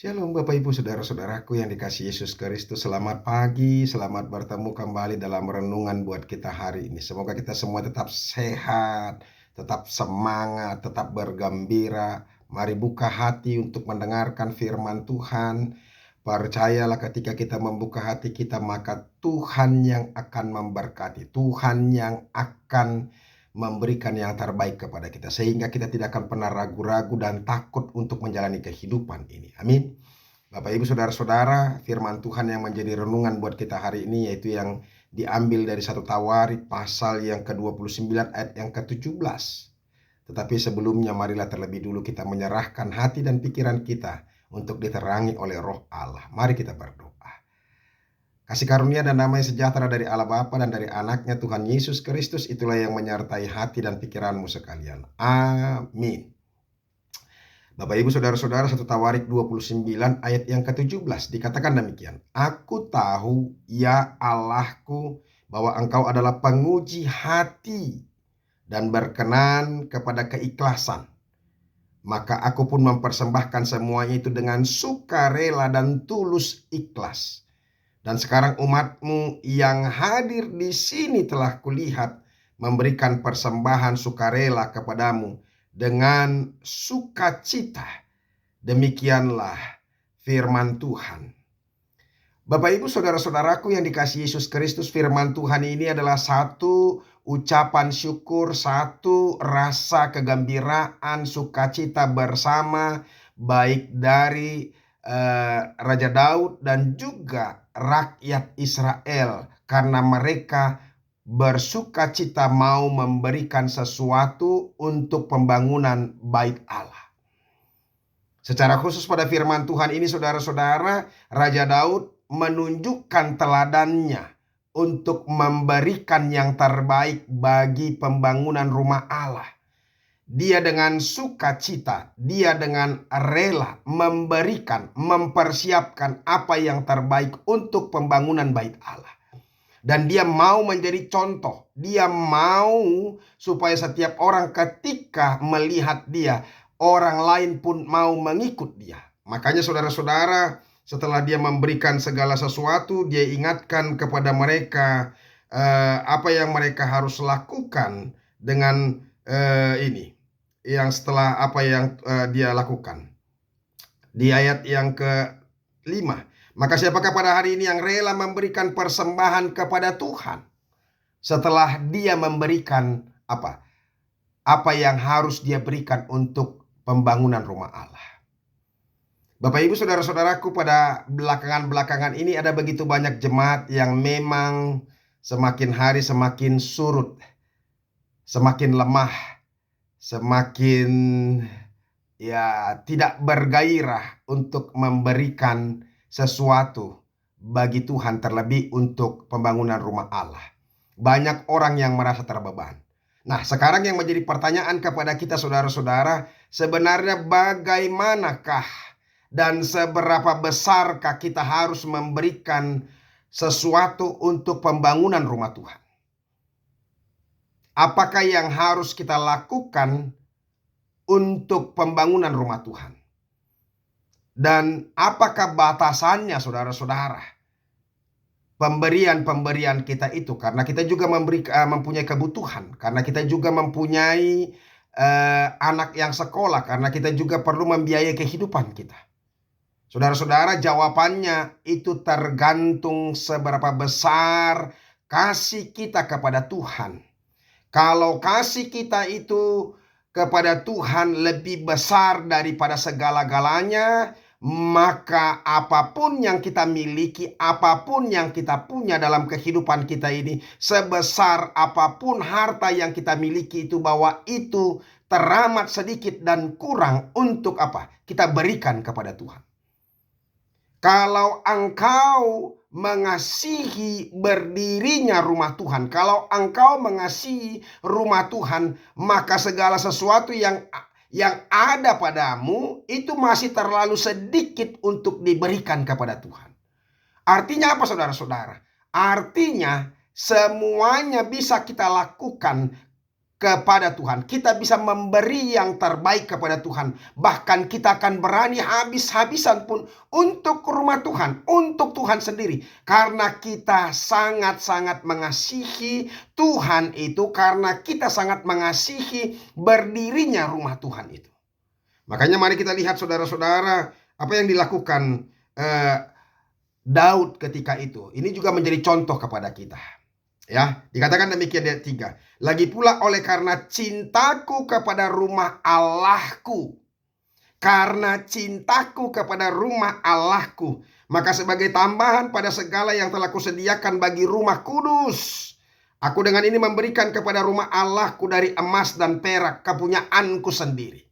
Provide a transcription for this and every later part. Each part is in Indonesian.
Shalom Bapak Ibu Saudara-saudaraku yang dikasihi Yesus Kristus. Selamat pagi, selamat bertemu kembali dalam renungan buat kita hari ini. Semoga kita semua tetap sehat, tetap semangat, tetap bergembira. Mari buka hati untuk mendengarkan firman Tuhan. Percayalah ketika kita membuka hati kita, maka Tuhan yang akan memberkati, Tuhan yang akan memberikan yang terbaik kepada kita, sehingga kita tidak akan pernah ragu-ragu dan takut untuk menjalani kehidupan ini. Amin. Bapak Ibu Saudara-saudara, firman Tuhan yang menjadi renungan buat kita hari ini yaitu yang diambil dari 1 Tawarik pasal yang ke-29 ayat yang ke-17. Tetapi sebelumnya marilah terlebih dulu kita menyerahkan hati dan pikiran kita untuk diterangi oleh Roh Allah. Mari kita berdoa. Kasih karunia dan damai sejahtera dari Allah Bapa dan dari anaknya Tuhan Yesus Kristus itulah yang menyertai hati dan pikiranmu sekalian. Amin. Bapak Ibu Saudara-saudara, 1 Tawarik 29 ayat yang ke-17 dikatakan demikian. Aku tahu ya Allahku bahwa Engkau adalah penguji hati dan berkenan kepada keikhlasan. Maka aku pun mempersembahkan semuanya itu dengan sukarela dan tulus ikhlas. Dan sekarang umatmu yang hadir di sini telah kulihat memberikan persembahan sukarela kepadamu dengan sukacita. Demikianlah firman Tuhan. Bapak Ibu Saudara-saudaraku yang dikasihi Yesus Kristus, firman Tuhan ini adalah satu ucapan syukur, satu rasa kegembiraan, sukacita bersama baik dari Raja Daud dan juga rakyat Israel, karena mereka bersukacita mau memberikan sesuatu untuk pembangunan bait Allah. Secara khusus pada firman Tuhan ini, saudara-saudara, Raja Daud menunjukkan teladannya untuk memberikan yang terbaik bagi pembangunan rumah Allah. Dia dengan sukacita, dia dengan rela memberikan, mempersiapkan apa yang terbaik untuk pembangunan bait Allah. Dan dia mau menjadi contoh. Dia mau supaya setiap orang ketika melihat dia, orang lain pun mau mengikut dia. Makanya saudara-saudara, setelah dia memberikan segala sesuatu, dia ingatkan kepada mereka apa yang mereka harus lakukan dengan ini. Yang setelah apa yang dia lakukan. Di ayat yang ke-5. Maka siapakah pada hari ini yang rela memberikan persembahan kepada Tuhan setelah dia memberikan apa? Apa yang harus dia berikan untuk pembangunan rumah Allah. Bapak Ibu Saudara-saudaraku, pada belakangan ini ada begitu banyak jemaat yang memang semakin hari semakin surut, semakin lemah, semakin tidak bergairah untuk memberikan sesuatu bagi Tuhan, terlebih untuk pembangunan rumah Allah. Banyak orang yang merasa terbeban. Nah, sekarang yang menjadi pertanyaan kepada kita saudara-saudara, sebenarnya bagaimanakah dan seberapa besarkah kita harus memberikan sesuatu untuk pembangunan rumah Tuhan? Apakah yang harus kita lakukan untuk pembangunan rumah Tuhan? Dan apakah batasannya saudara-saudara? Pemberian kita itu, karena kita juga mempunyai kebutuhan, karena kita juga mempunyai anak yang sekolah, karena kita juga perlu membiayai kehidupan kita. Saudara-saudara, jawabannya itu tergantung seberapa besar kasih kita kepada Tuhan. Kalau kasih kita itu kepada Tuhan lebih besar daripada segala-galanya, maka apapun yang kita miliki, apapun yang kita punya dalam kehidupan kita ini, sebesar apapun harta yang kita miliki itu, bahwa itu teramat sedikit dan kurang untuk apa? Kita berikan kepada Tuhan. Kalau engkau mengasihi berdirinya rumah Tuhan, kalau engkau mengasihi rumah Tuhan, maka segala sesuatu yang ada padamu itu masih terlalu sedikit untuk diberikan kepada Tuhan. Artinya apa saudara-saudara? Artinya semuanya bisa kita lakukan kepada Tuhan. Kita bisa memberi yang terbaik kepada Tuhan. Bahkan kita akan berani habis-habisan pun untuk rumah Tuhan, untuk Tuhan sendiri. Karena kita sangat-sangat mengasihi Tuhan itu, karena kita sangat mengasihi berdirinya rumah Tuhan itu. Makanya mari kita lihat saudara-saudara, apa yang dilakukan Daud ketika itu. Ini juga menjadi contoh kepada kita. Ya, dikatakan demikian ayat 3. Lagi pula oleh karena cintaku kepada rumah Allahku. Karena cintaku kepada rumah Allahku, maka sebagai tambahan pada segala yang telah kusediakan bagi rumah kudus, aku dengan ini memberikan kepada rumah Allahku dari emas dan perak, kepunyaanku sendiri.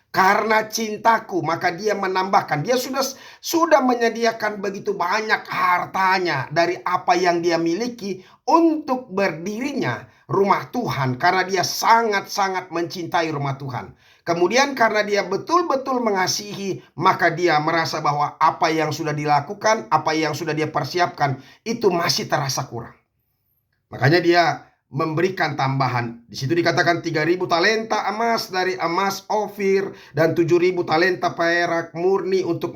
Karena cintaku, maka dia menambahkan. Dia sudah menyediakan begitu banyak hartanya dari apa yang dia miliki untuk berdirinya rumah Tuhan. Karena dia sangat-sangat mencintai rumah Tuhan. Kemudian karena dia betul-betul mengasihi, maka dia merasa bahwa apa yang sudah dilakukan, apa yang sudah dia persiapkan, itu masih terasa kurang. Makanya dia memberikan tambahan. Di situ dikatakan 3.000 talenta emas dari emas Ofir dan 7.000 talenta perak murni untuk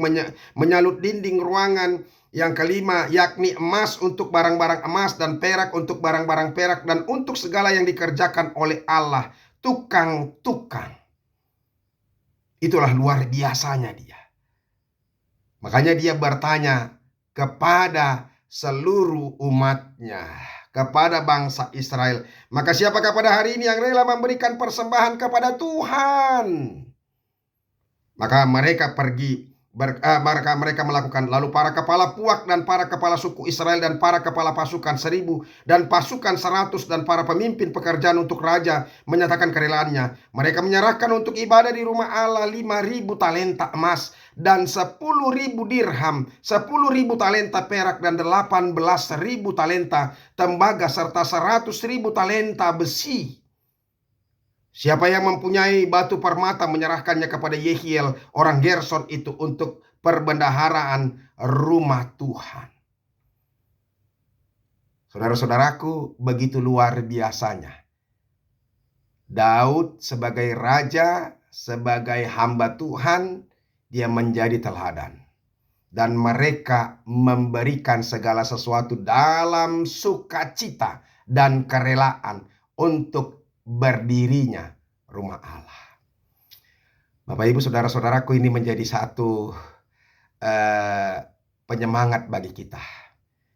menyalut dinding ruangan. Yang kelima, yakni emas untuk barang-barang emas dan perak untuk barang-barang perak dan untuk segala yang dikerjakan oleh Allah, tukang-tukang. Itulah luar biasanya dia. Makanya dia bertanya kepada seluruh umatnya, kepada bangsa Israel, maka siapakah pada hari ini yang rela memberikan persembahan kepada Tuhan? Maka mereka pergi, mereka melakukan. Lalu para kepala puak dan para kepala suku Israel dan para kepala pasukan 1.000 dan pasukan 100 dan para pemimpin pekerjaan untuk raja menyatakan kerelaannya. Mereka menyerahkan untuk ibadah di rumah Allah 5.000 talenta emas dan 10.000 dirham, 10.000 talenta perak dan 18.000 talenta tembaga serta 100.000 talenta besi. Siapa yang mempunyai batu permata menyerahkannya kepada Yehiel orang Gerson itu untuk perbendaharaan rumah Tuhan. Saudara-saudaraku, begitu luar biasanya. Daud sebagai raja, sebagai hamba Tuhan, dia menjadi teladan. Dan mereka memberikan segala sesuatu dalam sukacita dan kerelaan untuk berdirinya rumah Allah. Bapak Ibu saudara-saudaraku, ini menjadi satu penyemangat bagi kita.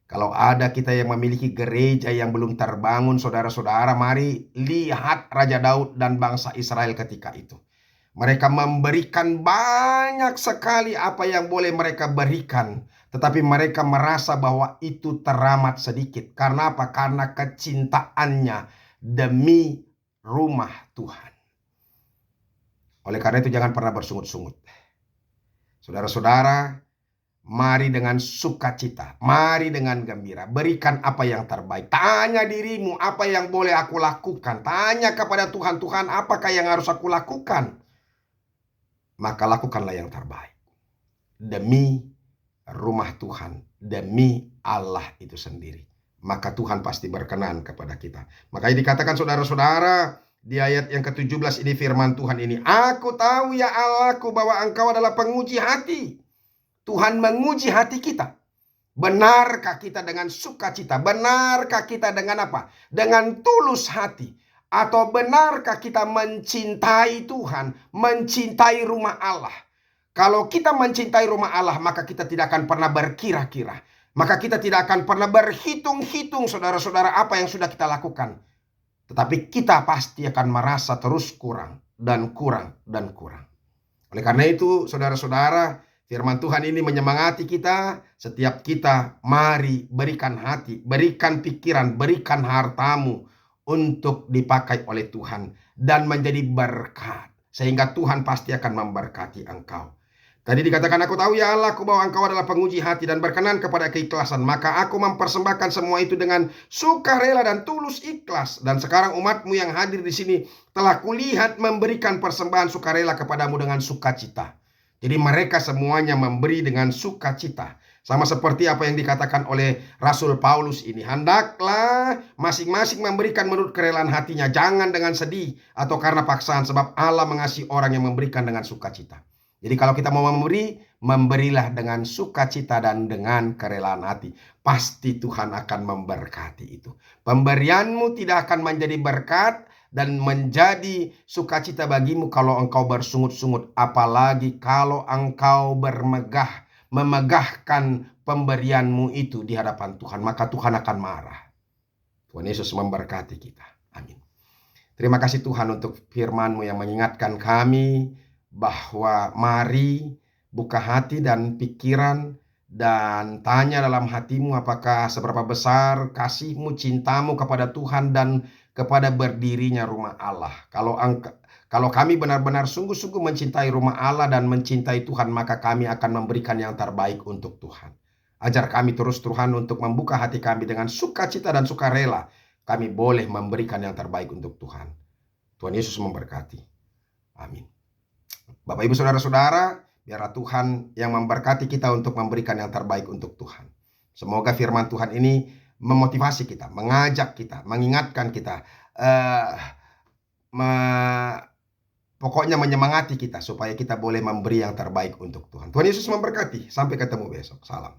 Kalau ada kita yang memiliki gereja yang belum terbangun, saudara-saudara, mari lihat Raja Daud dan bangsa Israel ketika itu. Mereka memberikan banyak sekali apa yang boleh mereka berikan. Tetapi mereka merasa bahwa itu teramat sedikit. Karena apa? Karena kecintaannya demi rumah Tuhan. Oleh karena itu jangan pernah bersungut-sungut. Saudara-saudara, mari dengan sukacita, mari dengan gembira, berikan apa yang terbaik. Tanya dirimu, apa yang boleh aku lakukan? Tanya kepada Tuhan, Tuhan, apakah yang harus aku lakukan? Maka lakukanlah yang terbaik demi rumah Tuhan, demi Allah itu sendiri. Maka Tuhan pasti berkenan kepada kita. Makanya dikatakan saudara-saudara, di ayat yang ke-17 ini firman Tuhan ini, aku tahu ya Allahku bahwa engkau adalah penguji hati. Tuhan menguji hati kita. Benarkah kita dengan sukacita? Benarkah kita dengan apa? Dengan tulus hati. Atau benarkah kita mencintai Tuhan, mencintai rumah Allah? Kalau kita mencintai rumah Allah, maka kita tidak akan pernah berkira-kira. Maka kita tidak akan pernah berhitung-hitung saudara-saudara apa yang sudah kita lakukan. Tetapi kita pasti akan merasa terus kurang dan kurang dan kurang. Oleh karena itu saudara-saudara, firman Tuhan ini menyemangati kita. Setiap kita mari berikan hati, berikan pikiran, berikan hartamu untuk dipakai oleh Tuhan dan menjadi berkat, sehingga Tuhan pasti akan memberkati engkau. Tadi dikatakan, aku tahu ya Allah, aku bahwa engkau adalah penguji hati dan berkenan kepada keikhlasan. Maka aku mempersembahkan semua itu dengan sukarela dan tulus ikhlas. Dan sekarang umatmu yang hadir di sini telah kulihat memberikan persembahan sukarela kepadamu dengan sukacita. Jadi mereka semuanya memberi dengan sukacita. Sama seperti apa yang dikatakan oleh Rasul Paulus ini. Hendaklah masing-masing memberikan menurut kerelaan hatinya. Jangan dengan sedih atau karena paksaan. Sebab Allah mengasihi orang yang memberikan dengan sukacita. Jadi kalau kita mau memberi, memberilah dengan sukacita dan dengan kerelaan hati. Pasti Tuhan akan memberkati itu. Pemberianmu tidak akan menjadi berkat dan menjadi sukacita bagimu kalau engkau bersungut-sungut. Apalagi kalau engkau memegahkan pemberianmu itu di hadapan Tuhan, maka Tuhan akan marah. Tuhan Yesus memberkati kita. Amin. Terima kasih Tuhan untuk firman-Mu yang mengingatkan kami bahwa mari buka hati dan pikiran dan tanya dalam hatimu apakah seberapa besar kasih-Mu, cinta-Mu kepada Tuhan dan kepada berdirinya rumah Allah. Kalau kami benar-benar sungguh-sungguh mencintai rumah Allah dan mencintai Tuhan, maka kami akan memberikan yang terbaik untuk Tuhan. Ajar kami terus Tuhan untuk membuka hati kami dengan sukacita dan sukarela. Kami boleh memberikan yang terbaik untuk Tuhan. Tuhan Yesus memberkati. Amin. Bapak Ibu Saudara-saudara, biarlah Tuhan yang memberkati kita untuk memberikan yang terbaik untuk Tuhan. Semoga firman Tuhan ini memotivasi kita, mengajak kita, mengingatkan kita, pokoknya menyemangati kita supaya kita boleh memberi yang terbaik untuk Tuhan. Tuhan Yesus memberkati. Sampai ketemu besok. Salam.